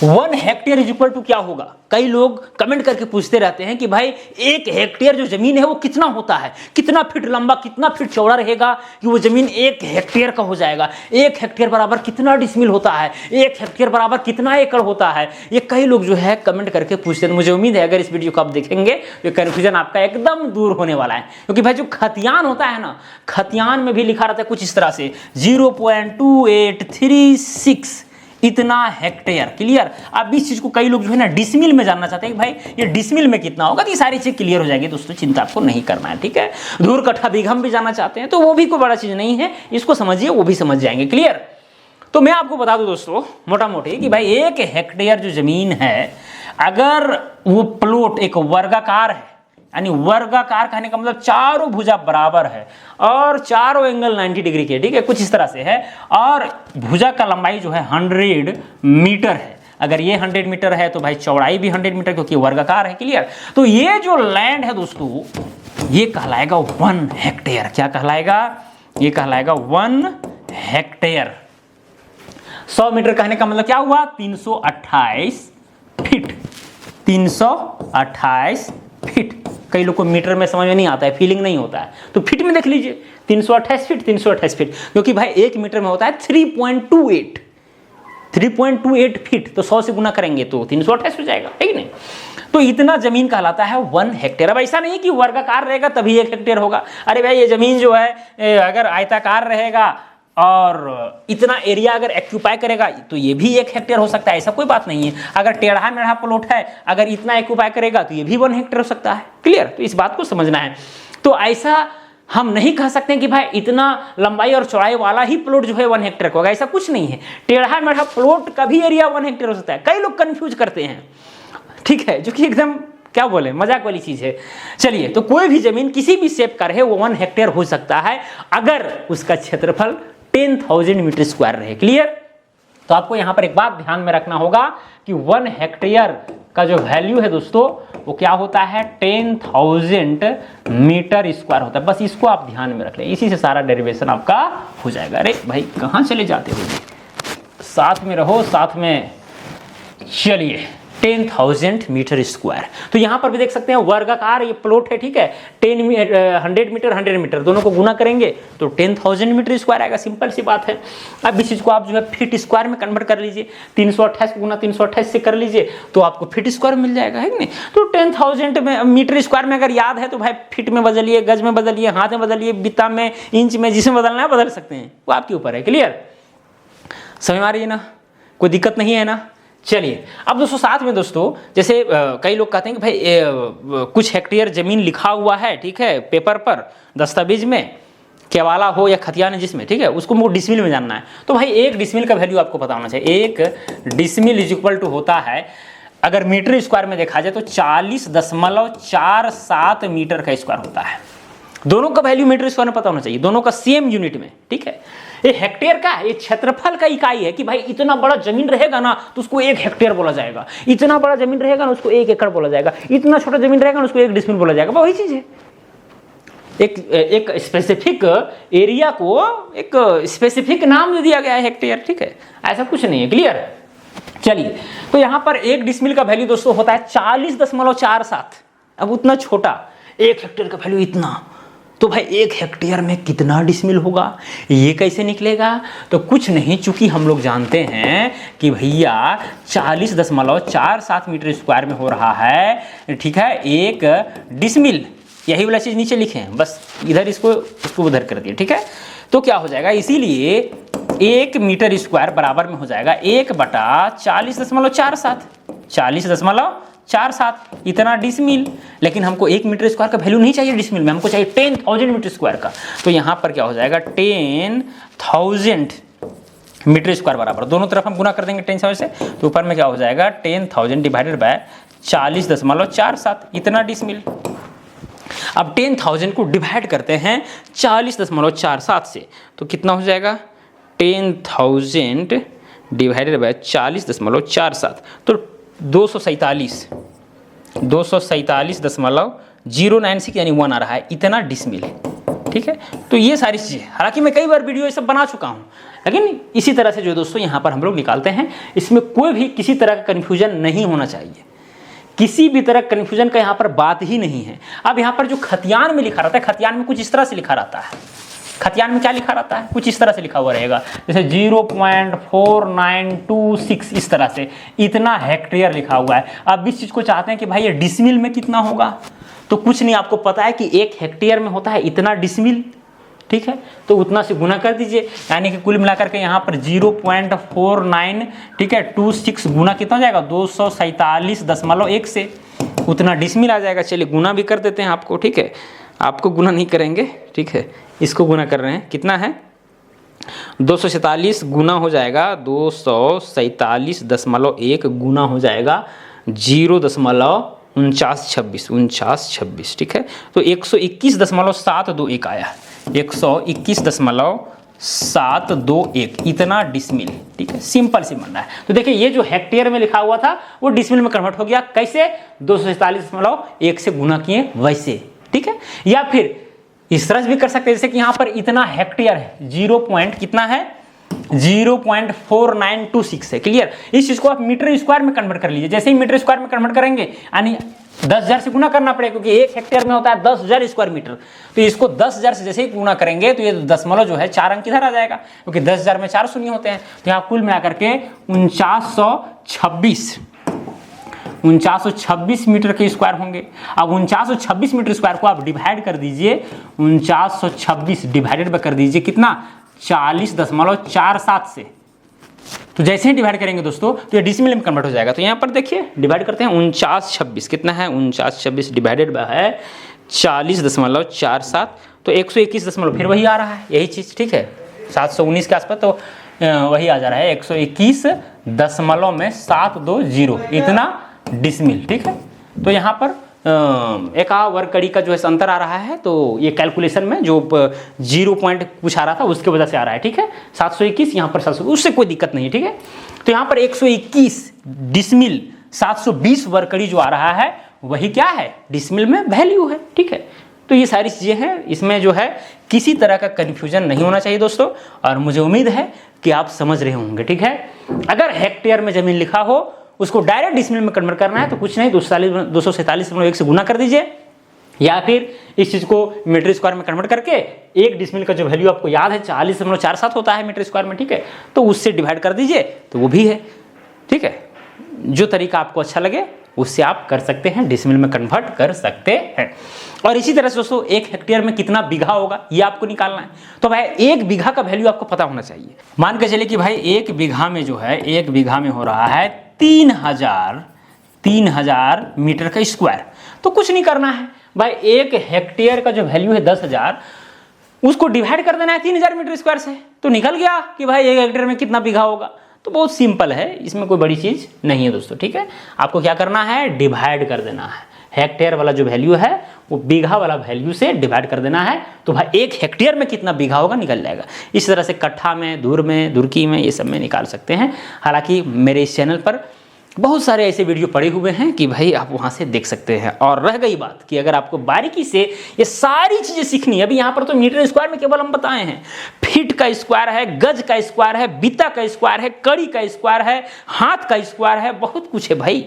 1 hectare is equal to क्या होगा? कई लोग कमेंट करके पूछते रहते हैं कि भाई 1 हेक्टेयर जो जमीन है वो कितना होता है, कितना फीट लंबा कितना फीट चौड़ा रहेगा कि वो जमीन 1 हेक्टेयर का हो जाएगा, 1 हेक्टेयर बराबर कितना डिसमिल होता है, 1 हेक्टेयर बराबर कितना एकड़ होता है। ये कई लोग जो है कमेंट करके पूछते हैं। मुझे उम्मीद है अगर इस वीडियो को आप देखेंगे तो कन्फ्यूजन आपका एकदम दूर होने वाला है, क्योंकि भाई जो खतियान होता है ना, खतियान में भी लिखा रहता है कुछ इस तरह से 0.2836 इतना हेक्टेयर। क्लियर? अब इस चीज को कई लोग जो है ना डिसमिल में जानना चाहते हैं कि भाई ये डिसमिल में कितना होगा, तो ये सारी चीज क्लियर हो जाएगी दोस्तों, चिंता आपको नहीं करना है। ठीक है? धूर कट्ठा बीघा भी जानना चाहते हैं तो वो भी कोई बड़ा चीज नहीं है, इसको समझिए वो भी समझ जाएंगे। क्लियर? तो मैं आपको बता दूं दोस्तों मोटा मोटी कि भाई 1 हेक्टेयर जो जमीन है, अगर वो प्लॉट एक वर्गाकार है, यानी वर्गाकार कहने का मतलब चारों भुजा बराबर है और चारों एंगल 90 डिग्री के, ठीक है, कुछ इस तरह से है, और भुजा का लंबाई जो है 100 मीटर है। अगर ये 100 मीटर है तो भाई चौड़ाई भी 100 मीटर, क्योंकि वर्गाकार है। क्लियर? तो ये जो लैंड है दोस्तों ये कहलाएगा 1 हेक्टेयर। क्या कहलाएगा? ये कहलाएगा 1 हेक्टेयर। 100 मीटर कहने का मतलब क्या हुआ? 328 फीट। 328 फीट। कई लोग को मीटर में समझ में नहीं आता है, फीलिंग नहीं होता है, तो फीट में देख लीजिए 328 फीट, 328 फीट, क्योंकि भाई 1 मीटर में होता है 3.28 फीट, तो 100 से गुना करेंगे तो 328 हो जाएगा, है कि नहीं? तो इतना जमीन कहलाता है 1 हेक्टेयर। अब ऐसा नहीं कि वर्गाकार रहेगा तभी 1 हेक्टेयर होगा। अरे भाई ये जमीन जो है अगर आयताकार रहेगा और इतना एरिया अगर एक्यूपाई करेगा तो ये भी 1 हेक्टेयर हो सकता है, ऐसा कोई बात नहीं है। अगर टेढ़ा मेढ़ा प्लॉट है, अगर इतना एक्यूपाई करेगा तो ये भी 1 हेक्टेयर हो सकता है। क्लियर? तो इस बात को समझना है। तो ऐसा हम नहीं कह सकते कि भाई इतना लंबाई और चौड़ाई वाला ही प्लॉट जो है 1 हेक्टेयर का होगा, ऐसा कुछ नहीं है। टेढ़ा मेढ़ा प्लॉट का भी एरिया 1 हेक्टेयर हो सकता है। कई लोग कंफ्यूज करते हैं, ठीक है, जो कि एकदम क्या बोले मजाक वाली चीज है। चलिए, तो कोई भी जमीन किसी भी शेप का रहे वो 1 हेक्टेयर हो सकता है अगर उसका क्षेत्रफल 10,000 मीटर स्क्वायर रहे। क्लियर? तो आपको यहां पर एक बात ध्यान में रखना होगा कि 1 हेक्टेयर का जो वैल्यू है दोस्तों वो क्या होता है? 10,000 मीटर स्क्वायर होता है। बस इसको आप ध्यान में रख लें, इसी से सारा डेरिवेशन आपका हो जाएगा। अरे भाई कहां चले जाते हो, साथ में रहो, साथ में चलिए। 10,000 मीटर स्क्वायर, तो यहां पर भी देख सकते हैं वर्गाकार ये प्लॉट है, ठीक है। 100 मीटर 100 मीटर दोनों को गुना करेंगे तो 10,000 मीटर स्क्वायर आएगा। सिंपल सी बात है। अब इस चीज को आप जो है फीट स्क्वायर में कन्वर्ट कर लीजिए, 328 गुना 328 से कर लीजिए तो आपको फीट स्क्वायर मिल जाएगा, है कि नहीं? तो 10,000 मीटर स्क्वायर में अगर याद है तो भाई फीट में बदलिए, गज में बदलिए, हाथ में बदलिए, बित्ता में, इंच में, जिसमें बदलना है बदल सकते हैं, वो आपके ऊपर है। क्लियर? समझ में आ रही है ना? कोई दिक्कत नहीं है ना? चलिए, अब दोस्तों साथ में दोस्तों जैसे कई लोग कहते हैं कि भाई कुछ हेक्टेयर जमीन लिखा हुआ है, ठीक है, पेपर पर दस्तावेज में, केवाला हो या खतियान है जिसमें, ठीक है, उसको मुझे डिसमिल में जानना है। तो भाई 1 डिसमिल का वैल्यू आपको पता होना चाहिए। 1 डिसमिल इज इक्वल टू होता है, अगर मीटर स्क्वायर में देखा जाए तो 40.47 मीटर का स्क्वायर होता है। दोनों का वैल्यू मीटर स्क्वायर में पता होना चाहिए, दोनों का सेम यूनिट में, ठीक है। ये हेक्टेयर का, ये क्षेत्रफल का इकाई है कि भाई इतना बड़ा जमीन रहेगा ना तो उसको 1 हेक्टेयर बोला जाएगा, इतना बड़ा जमीन रहेगा ना उसको 1 एकड़ बोला जाएगा, इतना छोटा जमीन रहेगा ना उसको 1 डिसमिल बोला जाएगा। वही चीज है, एक स्पेसिफिक एरिया को एक स्पेसिफिक नाम दे दिया गया है हेक्टेयर, ठीक है, ऐसा कुछ नहीं है। क्लियर है? चलिए, तो यहां पर 1 डिसमिल का वैल्यू दोस्तों होता है 40.47। अब उतना छोटा 1 हेक्टेयर का वैल्यू इतना, तो भाई 1 हेक्टेयर में कितना डिसमिल होगा, ये कैसे निकलेगा? तो कुछ नहीं, चूंकि हम लोग जानते हैं कि भैया 40.47 मीटर स्क्वायर में हो रहा है, ठीक है, 1 डिसमिल, यही वाला चीज नीचे लिखे हैं, बस इधर इसको उधर कर दिए, ठीक है। तो क्या हो जाएगा, इसीलिए 1 मीटर स्क्वायर बराबर में हो जाएगा 1/40.47, 40.47 इतना डिसमिल। लेकिन हमको 1 मीटर स्क्वायर का वैल्यू नहीं चाहिए डिसमिल में, हमको चाहिए 10,000 मीटर स्क्वायर का। तो यहाँ पर क्या हो जाएगा, 10,000 मीटर स्क्वायर बराबर, दोनों तरफ हम गुना कर देंगे 10,000 से, तो ऊपर में क्या हो जाएगा 10,000 डिवाइडेड बाय 40.47 इतना डिसमिल। अब 10,000 को डिवाइड करते हैं 40.47 से, तो कितना हो जाएगा 10,000 डिवाइडेड बाय 40.47, तो 247.096 यानी 1 आ रहा है, इतना डिसमिल है। ठीक है। तो ये सारी चीज़ें, हालांकि मैं कई बार वीडियो ये सब बना चुका हूँ, लेकिन इसी तरह से जो दोस्तों यहाँ पर हम लोग निकालते हैं, इसमें कोई भी किसी तरह का कन्फ्यूजन नहीं होना चाहिए, किसी भी तरह कन्फ्यूजन का यहाँ पर बात ही नहीं है। अब यहाँ पर जो खतियान में लिखा रहता है, खतियान में कुछ इस तरह से लिखा रहता है, खतियान में क्या लिखा रहता है, कुछ इस तरह से लिखा हुआ रहेगा, जैसे 0.4926 इस तरह से, इतना हेक्टेयर लिखा हुआ है। अब इस चीज़ को चाहते हैं कि भाई ये डिसमिल में कितना होगा, तो कुछ नहीं, आपको पता है कि 1 हेक्टेयर में होता है इतना डिसमिल, ठीक है, तो उतना से गुना कर दीजिए, यानी कि कुल मिलाकर के यहाँ पर 0.49, ठीक है, 26 गुना कितना हो जाएगा, 247.1 से उतना डिसमिल आ जाएगा। चलिए गुना भी कर देते हैं आपको, ठीक है, आपको गुना नहीं करेंगे, ठीक है, इसको गुना कर रहे हैं, कितना है 247 गुना हो जाएगा 247.1 गुना हो जाएगा 0.4926, ठीक है, तो 121.721 आया, 121.721 इतना डिसमिल, ठीक है, सिंपल सी बनना है। तो देखिए ये जो हेक्टेयर में लिखा हुआ था वो डिसमिल में कन्वर्ट हो गया, कैसे, 247.1 से गुना किए वैसे, ठीक है। या फिर इस तरह से भी कर सकते हैं, जैसे कि यहाँ पर इतना हेक्टेयर है, 0.4926 है, क्लियर। इस चीज को आप मीटर स्क्वायर में कन्वर्ट कर लीजिए, जैसे ही मीटर स्क्वायर में कन्वर्ट करेंगे यानी 10,000 से गुना करना पड़ेगा, क्योंकि 1 हेक्टेयर में होता है 10,000 स्क्वायर मीटर, तो इसको 10,000 से जैसे ही गुना करेंगे तो ये दशमलव जो है 4 अंक इधर आ जाएगा, क्योंकि 10,000 में 4 शून्य होते हैं। तो यहाँ कुल मिलाकर के 4926 मीटर के स्क्वायर होंगे। अब 4926 मीटर स्क्वायर को आप डिवाइड कर दीजिए, 4926 डिवाइडेड कर दीजिए कितना, 40.47 से, तो जैसे ही डिवाइड करेंगे दोस्तों तो ये डिसमिल में कन्वर्ट हो जाएगा। तो यहाँ पर देखिए डिवाइड करते हैं, 4926 कितना है, 4926 डिवाइडेड है 40.47, तो 121 फिर वही आ रहा है, यही चीज़, ठीक है, 719 के आसपास, तो वही आ जा रहा है 121.720 इतना डिसमिल, ठीक है। तो यहाँ पर एक वर्ग कड़ी का जो है अंतर आ रहा है, तो ये कैलकुलेशन में जो 0 पॉइंट कुछ आ रहा था उसके वजह से आ रहा है, ठीक है, 721 यहाँ पर 700, उससे कोई दिक्कत नहीं है, ठीक है। तो यहाँ पर 121 डिसमिल 720 वर्ग कड़ी जो आ रहा है वही क्या है, डिसमिल में वैल्यू है, ठीक है। तो ये सारी चीज़ें हैं, इसमें जो है किसी तरह का कन्फ्यूजन नहीं होना चाहिए दोस्तों, और मुझे उम्मीद है कि आप समझ रहे होंगे, ठीक है। अगर हेक्टेयर में जमीन लिखा हो उसको डायरेक्ट डिसमिल में कन्वर्ट करना है तो कुछ नहीं, 247.1 से गुना कर दीजिए, या फिर इस चीज को मीटर स्क्वायर में कन्वर्ट करके 1 डिसमिल का जो वैल्यू आपको याद है 40.47 होता है मीटर स्क्वायर में, ठीक है, तो उससे डिवाइड कर दीजिए, तो वो भी है, ठीक है। जो तरीका आपको अच्छा लगे उससे आप कर सकते हैं, डिसमिल में कन्वर्ट कर सकते हैं। और इसी तरह से दोस्तों 1 हेक्टेयर में कितना बीघा होगा ये आपको निकालना है। तो भाई 1 बीघा का वैल्यू आपको पता होना चाहिए। मान के चलिए कि भाई 1 बीघा में जो है, 1 बीघा में हो रहा है 3000 मीटर का स्क्वायर। तो कुछ नहीं करना है भाई, 1 हेक्टेयर का जो वैल्यू है 10,000, उसको डिवाइड कर देना है 3000 मीटर स्क्वायर से, तो निकल गया कि भाई 1 हेक्टेयर में कितना बीघा होगा। तो बहुत सिंपल है, इसमें कोई बड़ी चीज़ नहीं है दोस्तों, ठीक है। आपको क्या करना है, डिवाइड कर देना है, हेक्टेयर वाला जो वैल्यू है वो बीघा वाला वैल्यू से डिवाइड कर देना है, तो भाई 1 हेक्टेयर में कितना बीघा होगा निकल जाएगा। इस तरह से कट्ठा में, धूर में, धुरकी में, ये सब में निकाल सकते हैं। हालांकि मेरे इस चैनल पर बहुत सारे ऐसे वीडियो पड़े हुए हैं कि भाई आप वहाँ से देख सकते हैं। और रह गई बात कि अगर आपको बारीकी से ये सारी चीज़ें सीखनी है, अभी यहाँ पर तो मीटर स्क्वायर में केवल हम बताए हैं, फीट का स्क्वायर है, गज का स्क्वायर है, बीता का स्क्वायर है, कड़ी का स्क्वायर है, हाथ का स्क्वायर है, बहुत कुछ है भाई।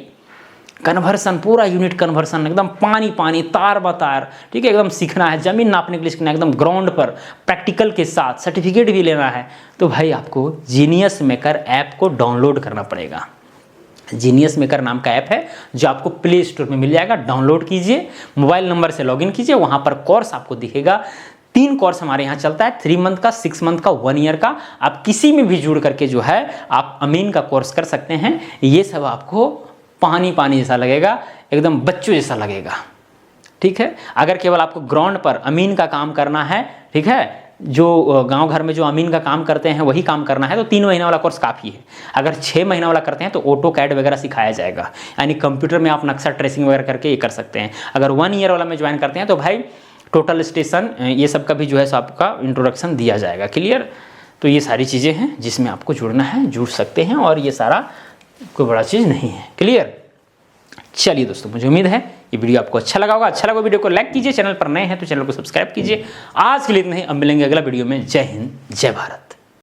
कन्वर्सन, पूरा यूनिट कन्वर्सन, एकदम पानी पानी, तार बतार, ठीक है, एकदम सीखना है, जमीन नापने के लिए सीखना है, एकदम ग्राउंड पर प्रैक्टिकल के साथ, सर्टिफिकेट भी लेना है। तो भाई आपको जीनियस मेकर ऐप को डाउनलोड करना पड़ेगा। जीनियस मेकर नाम का ऐप है जो आपको प्ले स्टोर में मिल जाएगा, डाउनलोड कीजिए, मोबाइल नंबर से लॉगिन कीजिए, वहाँ पर कोर्स आपको दिखेगा। 3 कोर्स हमारे यहाँ चलता है, 3 मंथ का, 6 मंथ का, 1 ईयर का। आप किसी में भी जुड़ करके जो है आप अमीन का कोर्स कर सकते हैं। ये सब आपको पानी पानी जैसा लगेगा, एकदम बच्चों जैसा लगेगा, ठीक है। अगर केवल आपको ग्राउंड पर अमीन का काम करना है, ठीक है, जो गांव घर में जो अमीन का काम करते हैं वही काम करना है, तो 3 महीना वाला कोर्स काफ़ी है। अगर 6 महीना वाला करते हैं तो ऑटो कैड वगैरह सिखाया जाएगा, यानी कंप्यूटर में आप नक्शा ट्रेसिंग वगैरह करके ये कर सकते हैं। अगर 1 ईयर वाला में ज्वाइन करते हैं तो भाई टोटल स्टेशन ये सब का भी जो है सो आपका इंट्रोडक्शन दिया जाएगा, क्लियर। तो ये सारी चीज़ें हैं जिसमें आपको जुड़ना है, जुड़ सकते हैं, और ये सारा कोई बड़ा चीज़ नहीं है, क्लियर। चलिए दोस्तों, मुझे उम्मीद है ये वीडियो आपको अच्छा लगा होगा। अच्छा लगा वीडियो को लाइक कीजिए, चैनल पर नए हैं तो चैनल को सब्सक्राइब कीजिए। आज के लिए इतना ही, अब मिलेंगे अगला वीडियो में। जय हिंद, जय भारत।